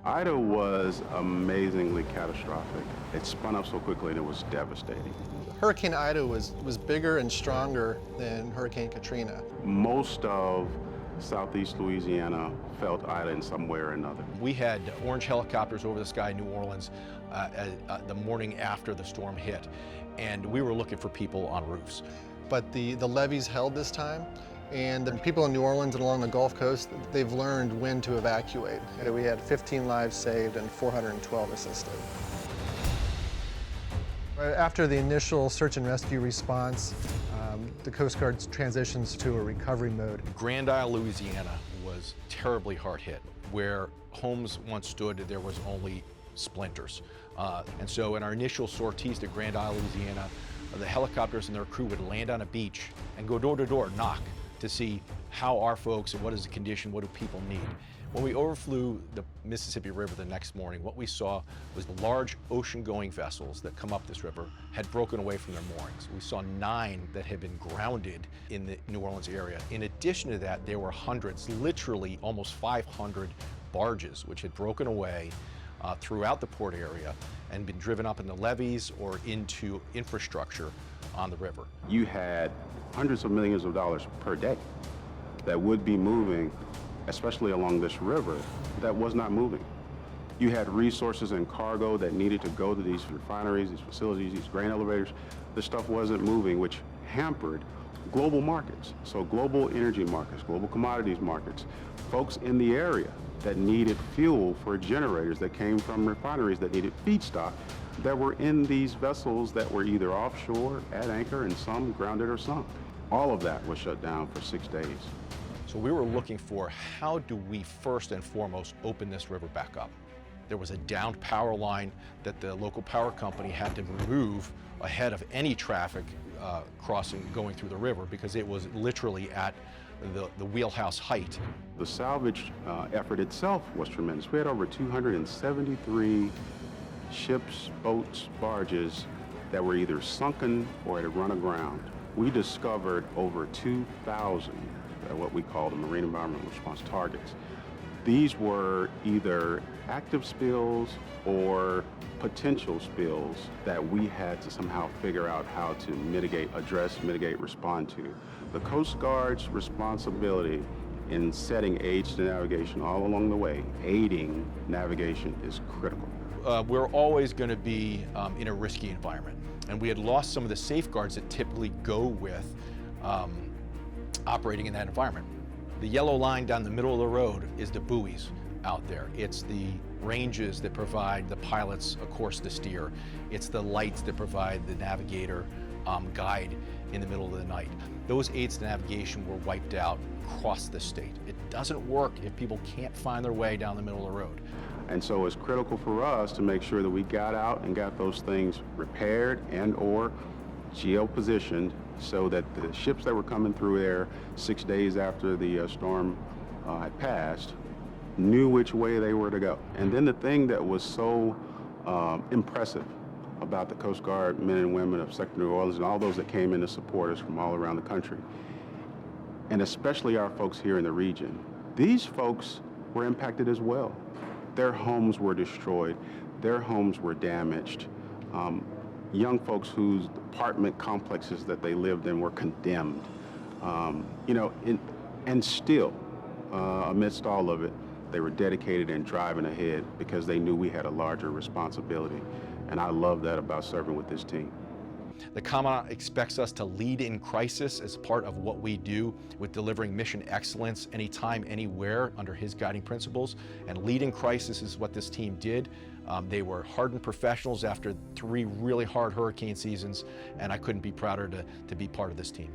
Ida was amazingly catastrophic. It spun up so quickly and it was devastating. Hurricane Ida was bigger and stronger than Hurricane Katrina. Most of southeast Louisiana felt Ida in some way or another. We had orange helicopters over the sky in New Orleans the morning after the storm hit, and we were looking for people on roofs. But the levees held this time, and the people in New Orleans and along the Gulf Coast, they've learned when to evacuate. We had 15 lives saved and 412 assisted. After the initial search and rescue response, the Coast Guard transitions to a recovery mode. Grand Isle, Louisiana was terribly hard hit. Where homes once stood, there was only splinters. And so in our initial sorties to Grand Isle, Louisiana, the helicopters and their crew would land on a beach and go door to door, knock to see how are folks and what is the condition, what do people need. When we overflew the Mississippi River the next morning, what we saw was the large ocean-going vessels that come up this river had broken away from their moorings. We saw 9 that had been grounded in the New Orleans area. In addition to that, there were hundreds, literally almost 500 barges, which had broken away throughout the port area and been driven up into levees or into infrastructure on the river. You had hundreds of millions of dollars per day that would be moving, especially along this river, that was not moving. You had resources and cargo that needed to go to these refineries, these facilities, these grain elevators. The stuff wasn't moving, which hampered global markets. So global energy markets, global commodities markets, folks in the area that needed fuel for generators that came from refineries that needed feedstock that were in these vessels that were either offshore, at anchor, and some grounded or sunk. All of that was shut down for 6 days. So we were looking for how do we first and foremost open this river back up. There was a downed power line that the local power company had to remove ahead of any traffic crossing going through the river because it was literally at the wheelhouse height. The salvage effort itself was tremendous. We had over 273 ships, boats, barges that were either sunken or had run aground. We discovered over 2,000 what we call the Marine Environmental Response Targets. These were either active spills or potential spills that we had to somehow figure out how to mitigate, address, mitigate, respond to. The Coast Guard's responsibility in setting aids to navigation all along the way, aiding navigation, is critical. We're always going to be in a risky environment, and we had lost some of the safeguards that typically go with operating in that environment. The yellow line down the middle of the road is the buoys out there. It's the ranges that provide the pilots a course to steer. It's the lights that provide the navigator guide in the middle of the night. Those aids to navigation were wiped out across the state. It doesn't work if people can't find their way down the middle of the road. And so it's critical for us to make sure that we got out and got those things repaired and or geo-positioned so that the ships that were coming through there 6 days after the storm had passed knew which way they were to go. And then the thing that was so impressive about the Coast Guard men and women of Sector New Orleans and all those that came in to support us from all around the country, and especially our folks here in the region, these folks were impacted as well. Their homes were destroyed, their homes were damaged. Young folks whose apartment complexes that they lived in were condemned. And still, amidst all of it, they were dedicated and driving ahead because they knew we had a larger responsibility. And I love that about serving with this team. The Commandant expects us to lead in crisis as part of what we do with delivering mission excellence anytime, anywhere under his guiding principles. And lead in crisis is what this team did. They were hardened professionals after 3 really hard hurricane seasons, and I couldn't be prouder to be part of this team.